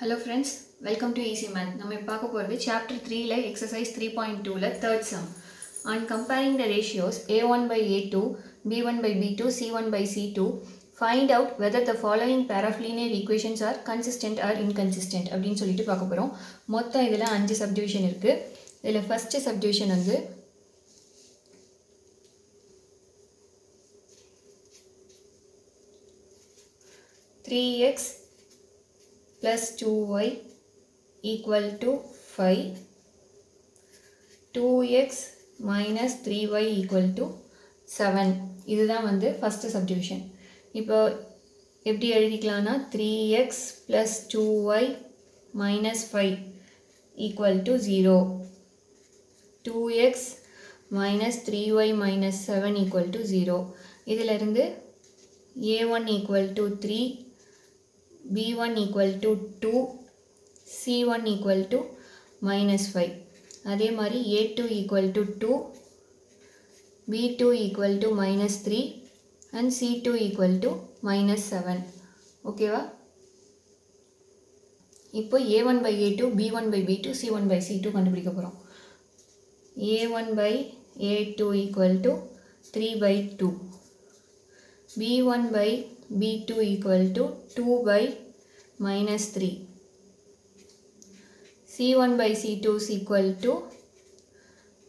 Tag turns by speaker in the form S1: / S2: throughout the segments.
S1: Hello friends, welcome to Easy Math. நம்ம பார்க்க போகிறது chapter 3ல exercise 3.2ல third sum. On comparing the ratios a1 by a2, b1 by b2, c1 by c2, find out whether the following pair of linear equations are consistent or inconsistent அப்படின்னு சொல்லிட்டு பார்க்க போகிறோம். மொத்தம் இதில் 5 subdivision இருக்குது. இதில் first subdivision வந்து three X plus 2y equal to 5, 2x minus 3y equal to 7. இதுதான் வந்து first subdivision. இப்போ எப்படி எழுதிக்கலாம்னா 3x plus 2y minus 5 equal to 0, 2x minus 3y minus 7 equal to 0. இதிலிருந்து a1 equal to 3, b1 equal to 2, c1 equal to minus 5. அதே மாதிரி a2 equal to 2, b2 equal to minus 3 and c2 equal to minus 7. ஓகேவா? இப்போ a1 by a2, b1 by b2, c1 by c2 கண்டுபிடிக்க போகிறோம். a1 by a2 equal to 3 by 2, b1 by b2 equal to 2 by minus 3, c1 by c2 is equal to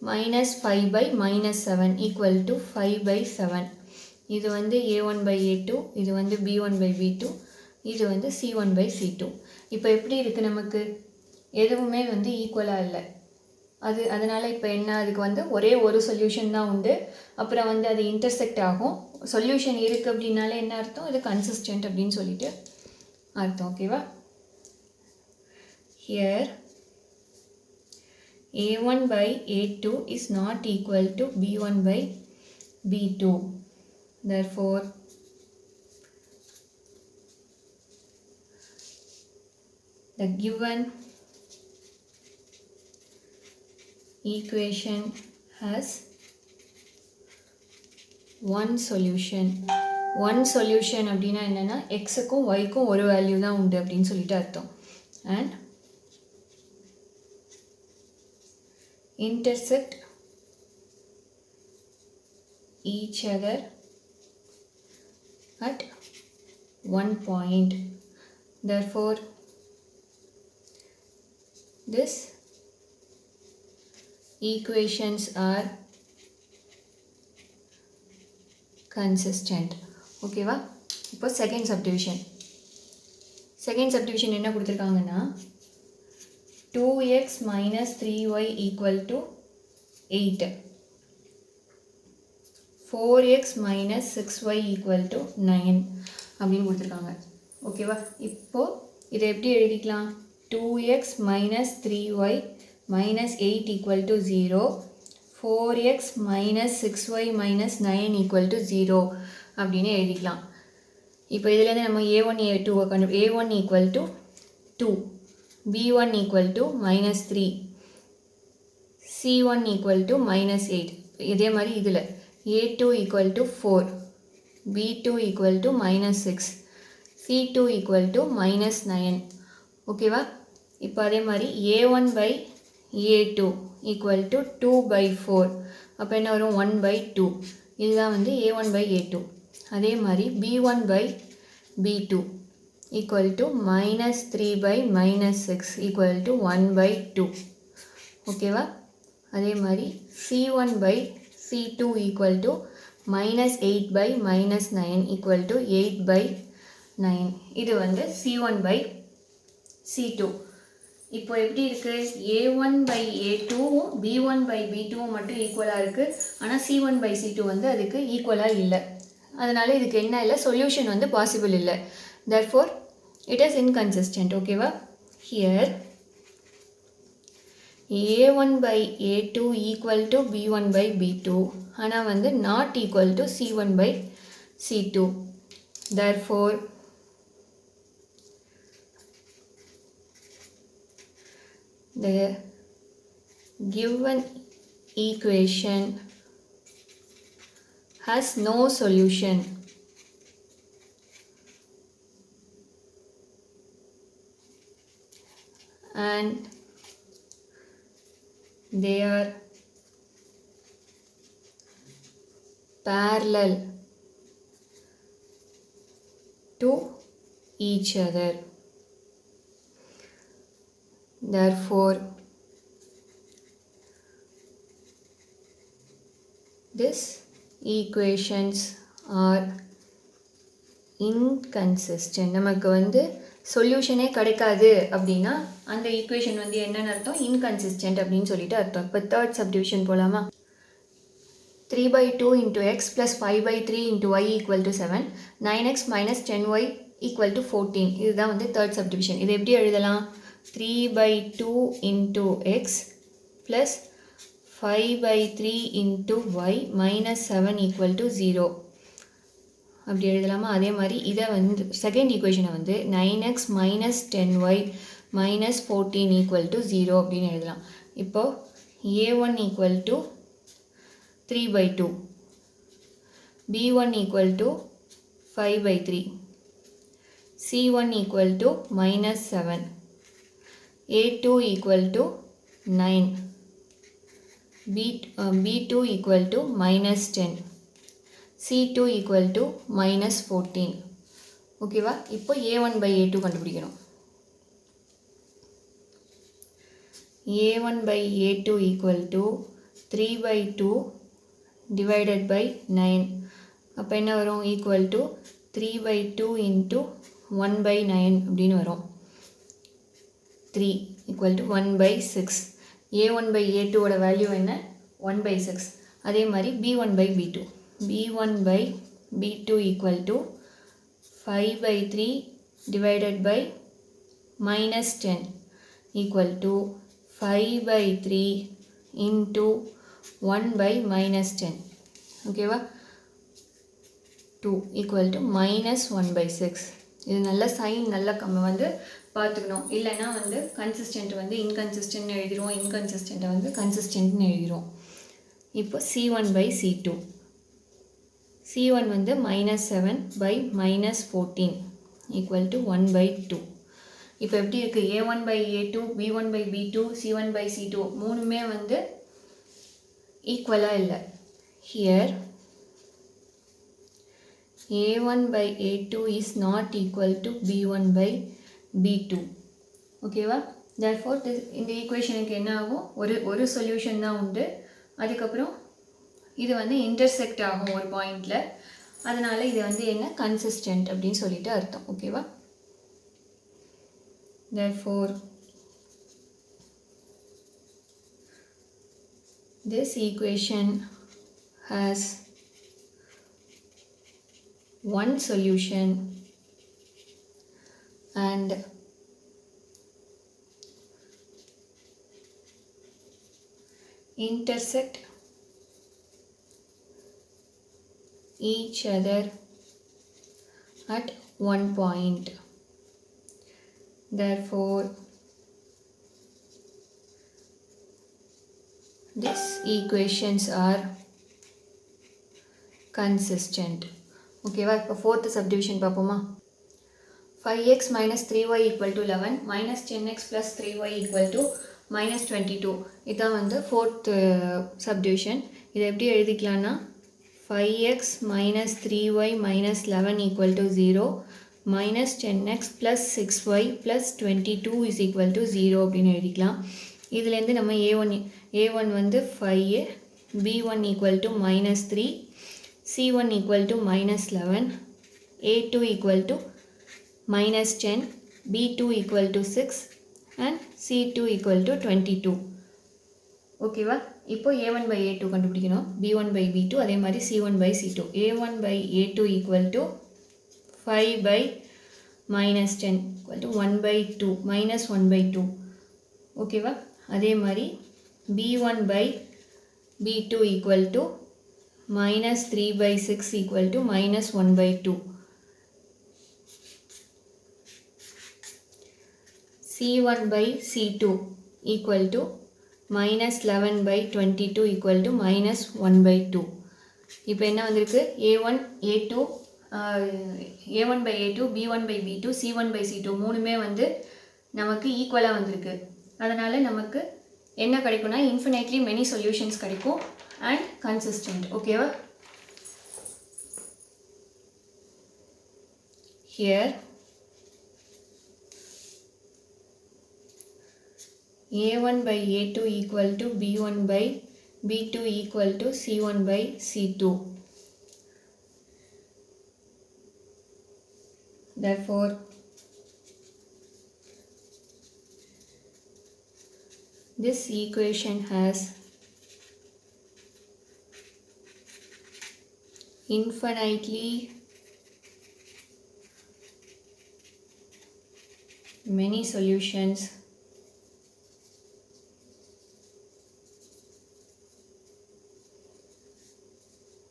S1: minus 5 by minus 7 equal to 5 by 7. இது வந்து a1 by a2, இது வந்து b1 by b2, இது வந்து c1 by c2. இப்போ எப்படி இருக்குது, நமக்கு எதுவுமே வந்து ஈக்குவலாக இல்லை. அதனால் இப்போ என்ன, அதுக்கு வந்து ஒரே ஒரு சொல்யூஷன் தான் உண்டு. அப்புறம் வந்து அது இன்டர்செக்ட் ஆகும். சொல்யூஷன் இருக்குது அப்படின்னாலே என்ன அர்த்தம், இது கன்சிஸ்டன்ட் அப்படின்னு சொல்லிட்டு அர்த்தம். ஓகேவா? Here a1 by a2 is not equal to b1 by b2. Therefore, the given equation has one solution. One solution அப்படின்னா என்னென்னா எக்ஸுக்கும் ஒய்க்கும் ஒரு வேல்யூ தான் உண்டு அப்படின்னு சொல்லிட்டு அர்த்தம். And intersect each other at one point. Therefore, this equations are consistent. ஓகேவா? இப்போ செகண்ட் சப்டிவிஷன். செகண்ட் சப்டிவிஷன் என்ன கொடுத்துருக்காங்கன்னா 2x minus 3y equal to 8, 4x minus 6y equal to 9 அப்படின்னு கொடுத்துருக்காங்க. ஓகேவா? இப்போது இதை எப்படி எழுதிக்கலாம், 2x minus 3y minus 8 equal to 0, 4x minus 6y minus 9 equal to 0 அப்படின்னு எழுதிக்கலாம். இப்போ இதிலேருந்து நம்ம a1 a2 a1 equal to 2, b1 equal to minus 3, c1 equal to minus 8. இதே மாதிரி இதில் a2 equal to 4, b2 equal to minus 6, c2 equal to minus 9. ஓகேவா? இப்போ அதே மாதிரி a1 by a2 equal to 2 by 4. அப்போ என்ன வரும், 1 by 2. இதுதான் வந்து a1 by a2. அதே மாதிரி b1 by b2 equal to minus 3 by minus 6 equal to 1 by 2. ஓகேவா? அதே மாதிரி c1 by c2 equal to minus 8 by minus 9 equal to 8 by 9. இது வந்து c1 by c2. இப்போ எப்படி இருக்குது, a1 by a2வும் b1 by b2வும் மட்டும் ஈக்குவலாக இருக்குது. ஆனால் c1 by c2 வந்து அதுக்கு ஈக்குவலாக இல்லை. அதனால் இதுக்கு என்ன இல்லை, சொல்யூஷன் வந்து பாசிபிள் இல்லை. therefore it is inconsistent. ஓகேவா? here a1 by a2 equal to b1 by b2, ஆனால் வந்து not equal to c1 by c2. therefore the given equation has no solution. and they are parallel to each other. Therefore, these equations are inconsistent. நமக்கு வந்து சொல்யூஷனே கிடைக்காது அப்படின்னா அந்த equation வந்து என்னன்னு அர்த்தம்? இன்கன்சிஸ்டன்ட் அப்படின்னு சொல்லிட்டு அர்த்தம். இப்போ தேர்ட் சப்டிவிஷன் போகலாமா? 3/2 into x plus 5/3 into y equal to 7, 9x minus 10y equal to 14. இதுதான் வந்து தேர்ட் சப்டிவிஷன். இது எப்படி எழுதலாம்? 3/2 into x plus 5/3 into y minus 7 equal to 0 அப்படி எழுதலாமா? அதே மாதிரி இதை வந்து செகண்ட் ஈக்குவேஷனை வந்து 9x minus 10y minus 14 equal to 0 அப்படின்னு எழுதலாம். இப்போது a1 equal to 3/2, b1 equal to 5/3, c1 equal to minus 7, a2 equal to 9, b2 equal to minus 10, c2 equal to minus 14. ஓகேவா? இப்போ a1/a2 கண்டுபிடிக்கணும். a1/a2 equal to 3/2 divided by 9. அப்போ என்ன வரும்? equal to 3/2 into 1/9 அப்படின்னு வரும். 3 equal to 1/6. a1/a2 ஓட value என்ன? 1/6. அதே மாதிரி b1/b2. b1/b2 equal to 5/3 divided by minus 10 equal to 5/3 into 1 by minus 10. ஓகேவா? 2 equal to minus 1/6. இது நல்ல சைன் நல்ல வந்து பார்த்துக்கணும். இல்லைன்னா வந்து கன்சிஸ்டன்ட் வந்து இன்கன்சிஸ்டன்ட்னு எழுதிடுவோம், இன்கன்சிஸ்டண்ட்டை வந்து கன்சிஸ்டன்ட்னு எழுதிடுவோம். இப்போ c1/c2. c1 வந்து minus 7 by minus 14 equal to 1/2. இப்போ எப்படி இருக்குது? a1/a2, b1/b2, c1/c2 மூணுமே வந்து ஈக்குவலாக இல்லை. Here a1/a2 is not equal to b1/b2. ஓகேவா? therefore இந்த ஈக்குவேஷனுக்கு என்ன ஆகும்? ஒரு சொல்யூஷன் தான் உண்டு. அதுக்கப்புறம் இது வந்து இன்டர்செக்ட் ஆகும் ஒரு பாயிண்டில். அதனால் இது வந்து என்ன? கன்சிஸ்டன்ட் அப்படின்னு சொல்லிட்டு அர்த்தம். ஓகேவா? therefore this equation has one solution and intersect each other at one point. Therefore, these equations are consistent. ஓகேவா? இப்போ ஃபோர்த்து சப்டிவிஷன் பார்ப்போமா? 5x minus 3y equal to 11 minus 10x plus 3y equal to minus 22. இதான் வந்து fourth subdivision. இதை எப்படி எழுதிக்கலான்னா 5x minus 3y minus 11 equal to 0 minus 10x plus 6y plus 22 is equal to 0 அப்படின்னு எழுதிக்கலாம். இதுலேருந்து நம்ம a1 வந்து 5, b1 equal to minus 3, c1 equal to minus 11, a2 equal to minus 10, b2 equal to 6 and c2 equal to 22. ஓகேவா? இப்போ a1/a2 கண்டுபிடிக்கணும். b1/b2 அதே மாதிரி c1/c2. a1/a2 equal to 5 by minus 10 equal to 1/2 minus 1/2. ஓகேவா? அதே மாதிரி b1/b2 equal to minus 3/6 equal to minus 1/2. c1/c2 equal to minus 11/22 equal to minus 1/2. இப்போ என்ன வந்திருக்கு? a1/a2, b1/b2, c1/c2 மூணுமே வந்து நமக்கு ஈக்குவலாக வந்திருக்கு. அதனால் நமக்கு என்ன கிடைக்கும்னா இன்ஃபினைட்லி மெனி சொல்யூஷன்ஸ் கிடைக்கும் அண்ட் கன்சிஸ்டன்ட். ஓகேவா? Here A1 by A2 equal to B1 by B2 equal to C1 by C2. Therefore, this equation has infinitely many solutions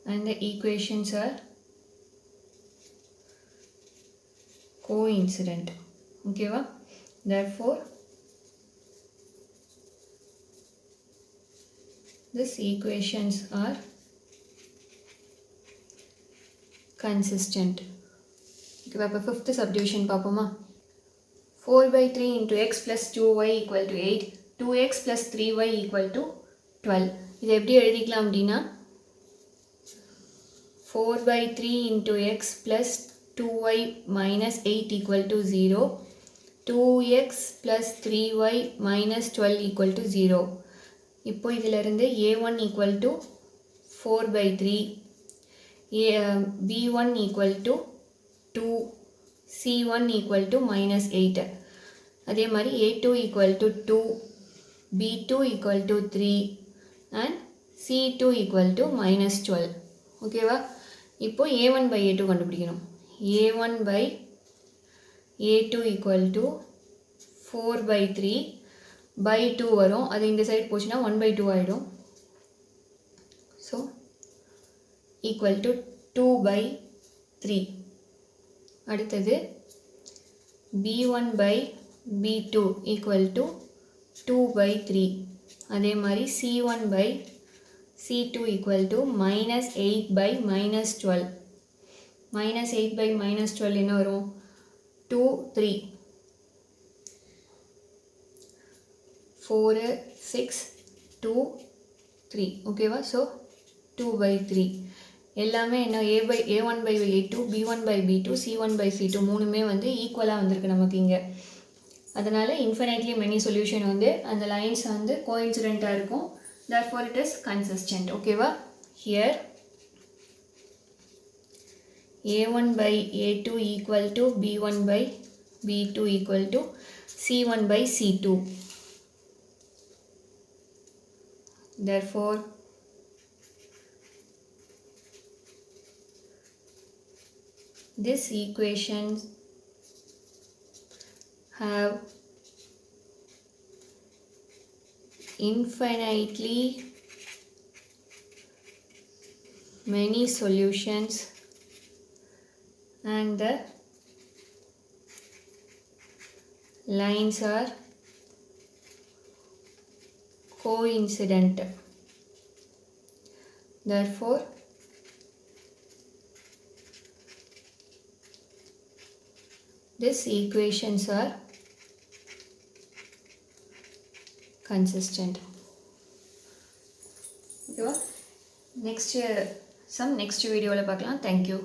S1: and the equations are coincident. Okay va? Therefore these equations are consistent. Okay va? Appo fifth subdivision paapoma. 4 by 3 into x plus 2y equal to 8. 2x plus 3y equal to 12. இது எப்படி எழுதிக்கலாம் அப்படின்னா 4 by 3 into x plus 2y minus 8 equal to 0. 2x plus 3y minus 12 equal to 0. இப்போ இதிலிருந்து a1 equal to 4 by 3. b1 equal to 2. c1 equal to minus 8. அதே மாதிரி a2 equal to 2. b2 equal to 3. and c2 equal to minus 12. ஓகேவா? இப்போ a1 by a2 கண்டுபிடிக்கணும். a1 by a2 equal to 4 by 3 by 2 வரும். அது இந்த side போச்சுன்னா 1 by 2 ஆகிடும். So equal to 2 by 3. அடுத்தது b1 by b2 equal to 2 by 3. அதே மாதிரி c1 by c2 equal to minus 8 by minus 12. minus 8 by minus 12 என்ன வரும்? 2, 3. 4, 6, 2, 3. ஓகேவா? So 2 by 3. எல்லாமே என்ன a1 by a2, b1 by b2, c1 by c2 மூணுமே வந்து ஈக்குவலாக வந்திருக்கு நமக்கு இங்கே. அதனால் இன்ஃபினைட்லி மெனி சொல்யூஷன் வந்து அந்த லைன்ஸ் வந்து கோஇன்சிடெண்ட்டாக இருக்கும். therefore it is consistent. ஓகேவா? here a1 by a2 equal to b1 by b2 equal to c1 by c2. therefore this equations have infinitely many solutions and the lines are coincident. therefore these equations are consistent. Okay, next sum next video la paakalam. Thank you.